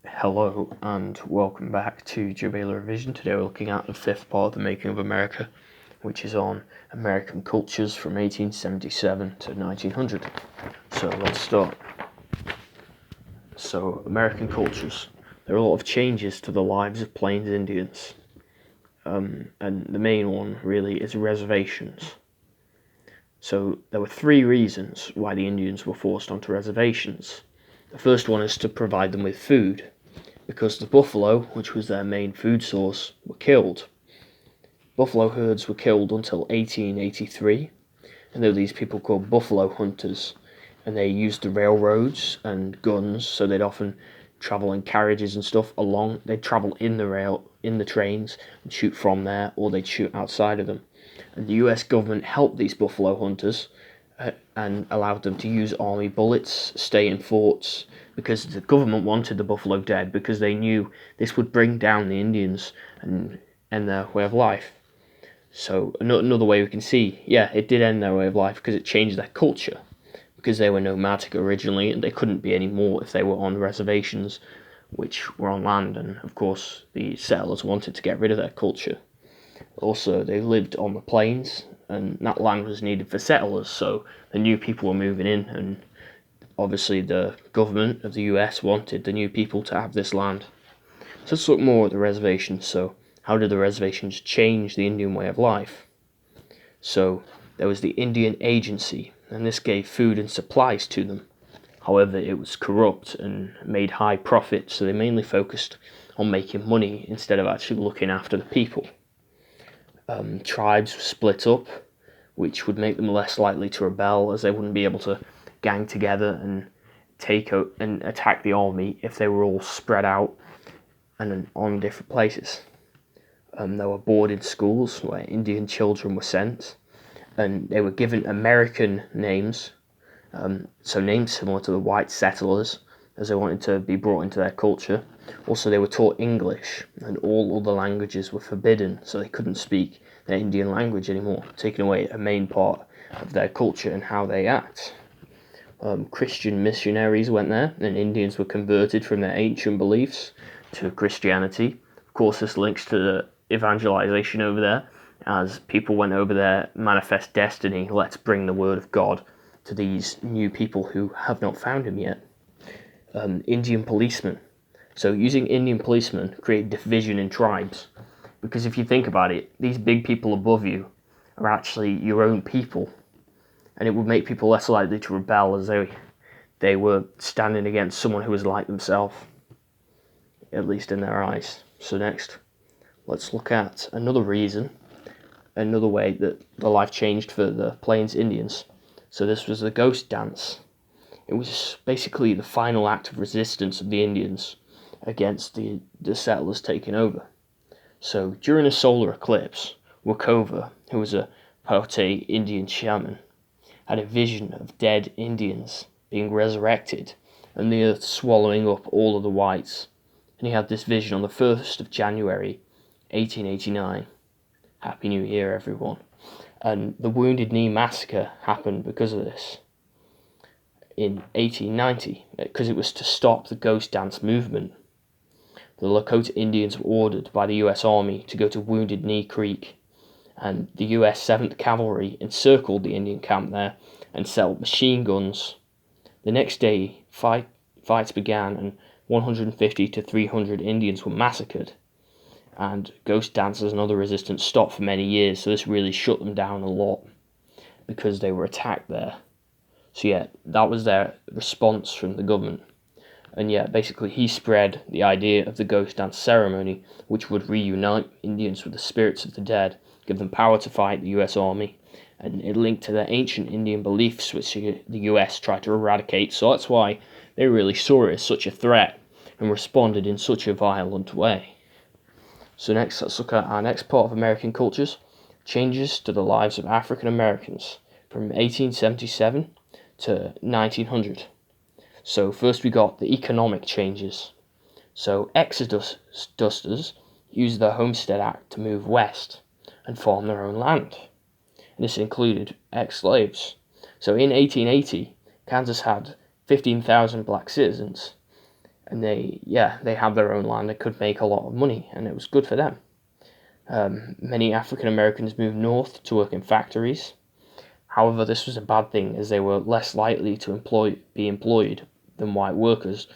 Hello and welcome back to Jubilee Revision. Today we're looking at the fifth part of The Making of America, which is on American cultures from 1877 to 1900. So let's start. So, American cultures. There are a lot of changes to the lives of Plains Indians. And the main one really is reservations. So there were three reasons why the Indians were forced onto reservations. The first one is to provide them with food, because the buffalo, which was their main food source, were killed. Buffalo herds were killed until 1883, and there were these people called buffalo hunters, and they used the railroads and guns, so they'd often travel in carriages and stuff along. They'd travel in the trains and shoot from there, or they'd shoot outside of them. And the US government helped these buffalo hunters and allowed them to use army bullets, stay in forts, because the government wanted the buffalo dead, because they knew this would bring down the Indians and end their way of life. So another way we can see, it did end their way of life because it changed their culture, because they were nomadic originally and they couldn't be any more if they were on reservations, which were on land, and of course the settlers wanted to get rid of their culture. Also, they lived on the plains, and that land was needed for settlers, so the new people were moving in, and obviously the government of the US wanted the new people to have this land. So let's look more at the reservations. So how did the reservations change the Indian way of life? So there was the Indian Agency, and this gave food and supplies to them. However, it was corrupt and made high profits, so they mainly focused on making money instead of actually looking after the people. Tribes were split up, which would make them less likely to rebel, as they wouldn't be able to gang together and take out and attack the army if they were all spread out and on different places. There were boarding schools where Indian children were sent, and they were given American names, so names similar to the white settlers, as they wanted to be brought into their culture. Also, they were taught English, and all other languages were forbidden, so they couldn't speak their Indian language anymore, taking away a main part of their culture and how they act. Christian missionaries went there, and Indians were converted from their ancient beliefs to Christianity. Of course, this links to the evangelization over there, as people went over there, manifest destiny, let's bring the word of God to these new people who have not found him yet. Indian policemen. So using Indian policemen created division in tribes, because if you think about it, these big people above you are actually your own people, and it would make people less likely to rebel, as they were standing against someone who was like themselves, at least in their eyes. So next, let's look at another way that the life changed for the Plains Indians. So this was the ghost dance. It was basically the final act of resistance of the Indians against the settlers taking over. So during a solar eclipse, Wakova, who was a Paute Indian shaman, had a vision of dead Indians being resurrected and the earth swallowing up all of the whites. And he had this vision on the 1st of January 1889. Happy New Year, everyone. And the Wounded Knee Massacre happened because of this in 1890, because it was to stop the ghost dance movement. The Lakota Indians were ordered by the US Army to go to Wounded Knee Creek, and the US 7th Cavalry encircled the Indian camp there and set up machine guns. The next day, fights began, and 150 to 300 Indians were massacred, and ghost dancers and other resistance stopped for many years, so this really shut them down a lot because they were attacked there. So that was their response from the government. And basically he spread the idea of the ghost dance ceremony, which would reunite Indians with the spirits of the dead, give them power to fight the US Army, and it linked to their ancient Indian beliefs, which the US tried to eradicate. So that's why they really saw it as such a threat and responded in such a violent way. So next, let's look at our next part of American cultures, changes to the lives of African Americans from 1877 to 1900. So first we got the economic changes. So exodusters used the Homestead Act to move west and farm their own land. And this included ex-slaves. So in 1880, Kansas had 15,000 black citizens, and they had their own land and could make a lot of money, and it was good for them. Many African Americans moved north to work in factories. However, this was a bad thing, as they were less likely to be employed than white workers,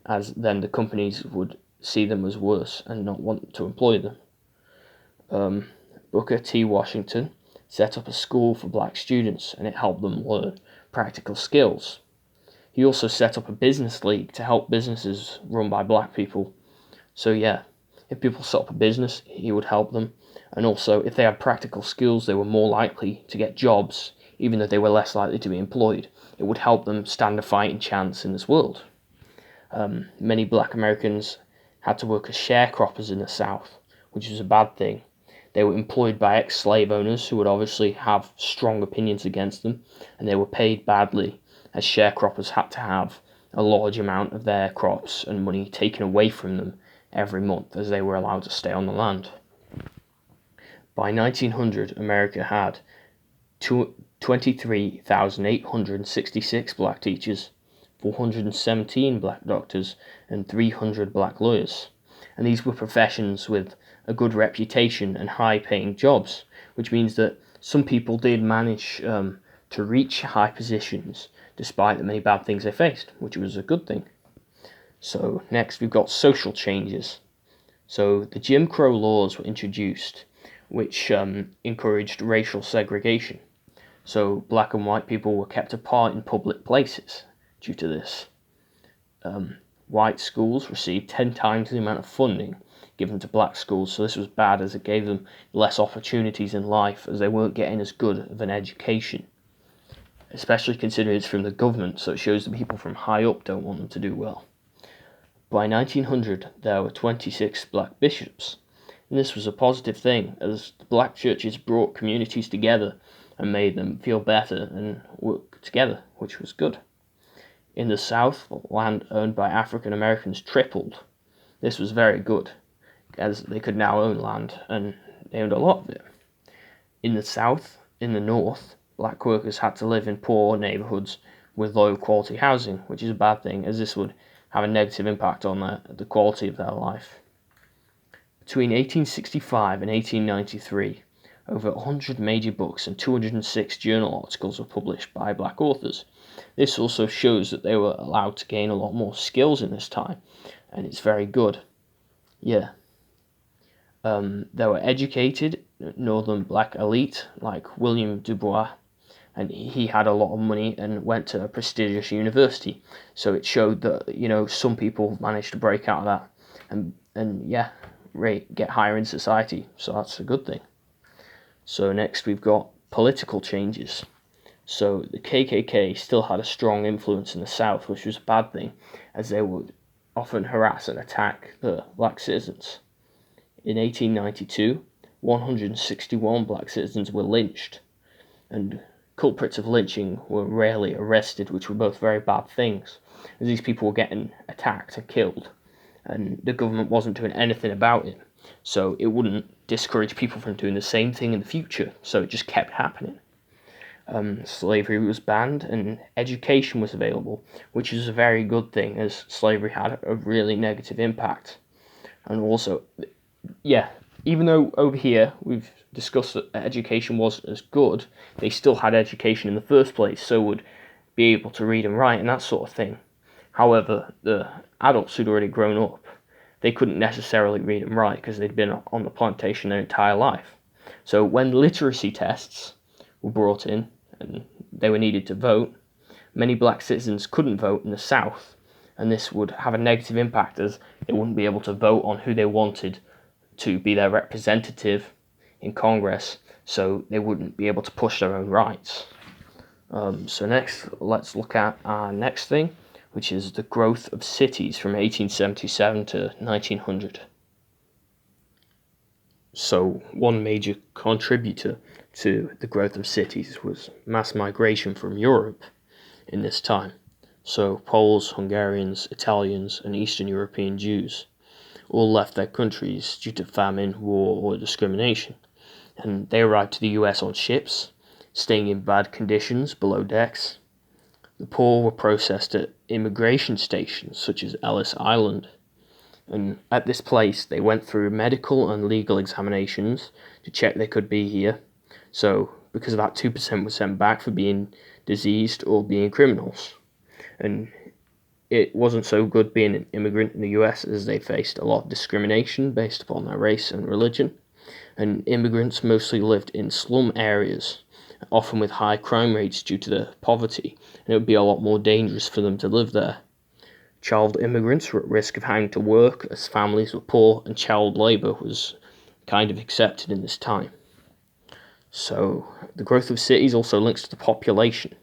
as then the companies would see them as worse and not want to employ them. Booker T. Washington set up a school for black students, and it helped them learn practical skills. He also set up a business league to help businesses run by black people. So yeah, if people set up a business, he would help them. And also, if they had practical skills, they were more likely to get jobs, even though they were less likely to be employed. It would help them stand a fighting chance in this world. Many black Americans had to work as sharecroppers in the South, which was a bad thing. They were employed by ex-slave owners who would obviously have strong opinions against them, and they were paid badly, as sharecroppers had to have a large amount of their crops and money taken away from them every month as they were allowed to stay on the land. By 1900, America had 23,866 black teachers, 417 black doctors, and 300 black lawyers. And these were professions with a good reputation and high-paying jobs, which means that some people did manage to reach high positions despite the many bad things they faced, which was a good thing. So next we've got social changes. So the Jim Crow laws were introduced, which encouraged racial segregation. So black and white people were kept apart in public places due to this. White schools received 10 times the amount of funding given to black schools, so this was bad as it gave them less opportunities in life as they weren't getting as good of an education, especially considering it's from the government, so it shows that people from high up don't want them to do well. By 1900, there were 26 black bishops, and this was a positive thing as the black churches brought communities together and made them feel better and work together, which was good. In the South, land owned by African Americans tripled. This was very good, as they could now own land, and they owned a lot of it. In the North, black workers had to live in poor neighbourhoods with low quality housing, which is a bad thing, as this would have a negative impact on the quality of their life. Between 1865 and 1893, over 100 major books and 206 journal articles were published by black authors. This also shows that they were allowed to gain a lot more skills in this time, and it's very good. Yeah. There were educated northern black elite like William Du Bois, and he had a lot of money and went to a prestigious university. So it showed that, some people managed to break out of that and get higher in society. So that's a good thing. So next we've got political changes. So the KKK still had a strong influence in the South, which was a bad thing, as they would often harass and attack the black citizens. In 1892, 161 black citizens were lynched, and culprits of lynching were rarely arrested, which were both very bad things, as these people were getting attacked and killed, and the government wasn't doing anything about it, so it wouldn't discourage people from doing the same thing in the future, so it just kept happening. Slavery was banned and education was available, which is a very good thing, as slavery had a really negative impact. And also, even though over here we've discussed that education wasn't as good, they still had education in the first place, so would be able to read and write and that sort of thing. However, the adults who'd already grown up, they couldn't necessarily read and write because they'd been on the plantation their entire life. So when literacy tests were brought in and they were needed to vote, many black citizens couldn't vote in the South, and this would have a negative impact as they wouldn't be able to vote on who they wanted to be their representative in Congress, so they wouldn't be able to push their own rights. So next, let's look at our next thing, which is the growth of cities from 1877 to 1900. So one major contributor to the growth of cities was mass migration from Europe in this time. So Poles, Hungarians, Italians, and Eastern European Jews all left their countries due to famine, war, or discrimination, and they arrived to the US on ships, staying in bad conditions below decks. The poor were processed at immigration stations such as Ellis Island, and at this place they went through medical and legal examinations to check they could be here. So because of that, 2% were sent back for being diseased or being criminals. And it wasn't so good being an immigrant in the US, as they faced a lot of discrimination based upon their race and religion. And immigrants mostly lived in slum areas, often with high crime rates due to their poverty, and it would be a lot more dangerous for them to live there. Child immigrants were at risk of having to work as families were poor, and child labour was kind of accepted in this time. So the growth of cities also links to the population,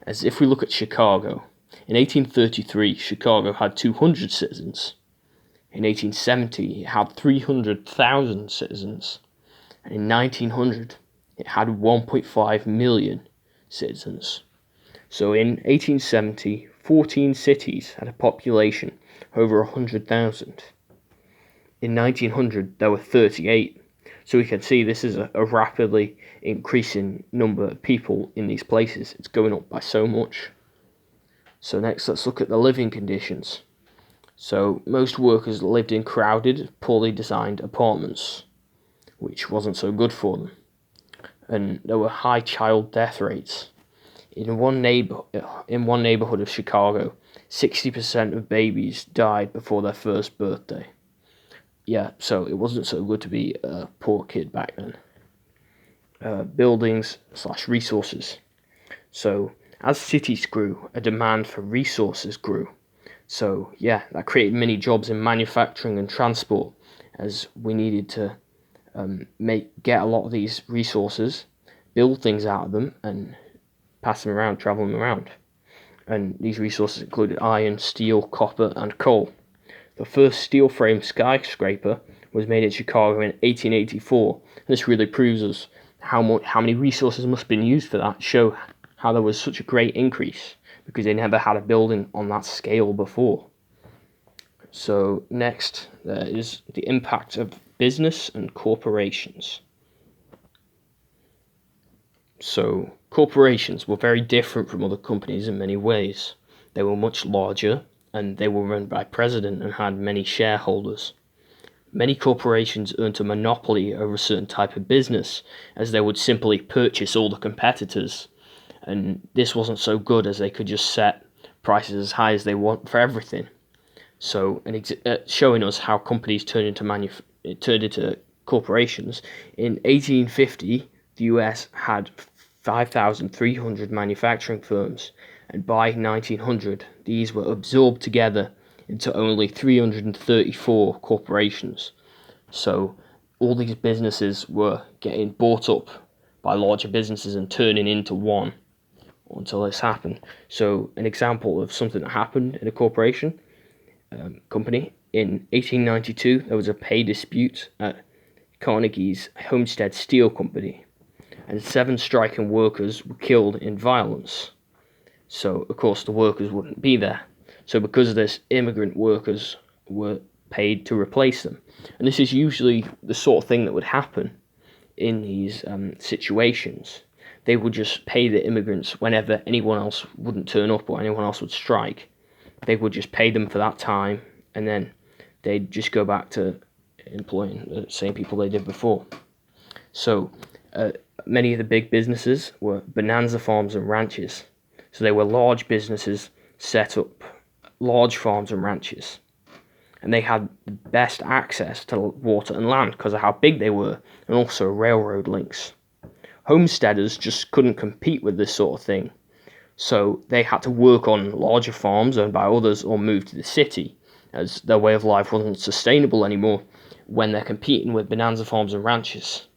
as if we look at Chicago, in 1833 Chicago had 200 citizens. In 1870 it had 300,000 citizens, and in 1900 it had 1.5 million citizens. So in 1870, 14 cities had a population over 100,000. In 1900 there were 38. So we can see this is a rapidly increasing number of people in these places. It's going up by so much. So next, let's look at the living conditions. So most workers lived in crowded, poorly designed apartments, which wasn't so good for them. And there were high child death rates. In one neighborhood of Chicago, 60% of babies died before their first birthday. Yeah, so it wasn't so good to be a poor kid back then. Buildings/resources. So as cities grew, a demand for resources grew. So yeah, that created many jobs in manufacturing and transport, as we needed to get a lot of these resources, build things out of them, and pass them around, travel them around. And these resources included iron, steel, copper, and coal. The first steel-frame skyscraper was made in Chicago in 1884. And this really proves us how many resources must have been used for that, show how there was such a great increase, because they never had a building on that scale before. So next, there is the impact of business and corporations. So corporations were very different from other companies in many ways. They were much larger, and they were run by a president and had many shareholders. Many corporations earned a monopoly over a certain type of business, as they would simply purchase all the competitors. And this wasn't so good, as they could just set prices as high as they want for everything. So, showing us how companies turned into corporations. In 1850, the US had 5,300 manufacturing firms, and by 1900, these were absorbed together into only 334 corporations. So, all these businesses were getting bought up by larger businesses and turning into one until this happened. So, an example of something that happened in a corporation company, in 1892, there was a pay dispute at Carnegie's Homestead Steel Company, and 7 striking workers were killed in violence. So, of course, the workers wouldn't be there. So, because of this, immigrant workers were paid to replace them. And this is usually the sort of thing that would happen in these situations. They would just pay the immigrants whenever anyone else wouldn't turn up or anyone else would strike. They would just pay them for that time, and then they'd just go back to employing the same people they did before. So many of the big businesses were bonanza farms and ranches. So they were large businesses set up large farms and ranches. And they had the best access to water and land because of how big they were, and also railroad links. Homesteaders just couldn't compete with this sort of thing. So they had to work on larger farms owned by others or move to the city, as their way of life wasn't sustainable anymore when they're competing with bonanza farms and ranches.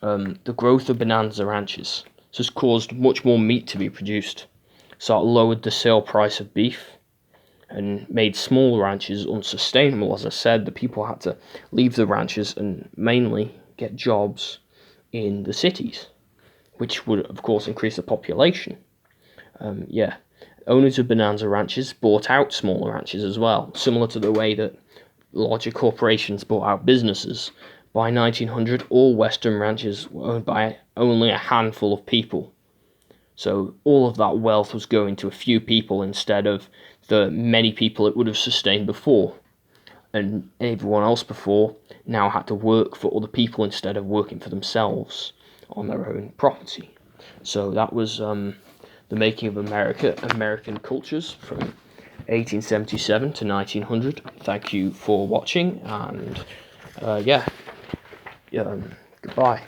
The growth of bonanza ranches has caused much more meat to be produced, so it lowered the sale price of beef and made small ranches unsustainable. As I said, the people had to leave the ranches and mainly get jobs in the cities, which would of course increase the population. Owners of bonanza ranches bought out smaller ranches as well, similar to the way that larger corporations bought out businesses. By 1900, all western ranches were owned by only a handful of people. So all of that wealth was going to a few people instead of the many people it would have sustained before. And everyone else before now had to work for other people instead of working for themselves on their own property. So that was the making of American cultures from 1877 to 1900. Thank you for watching, and goodbye.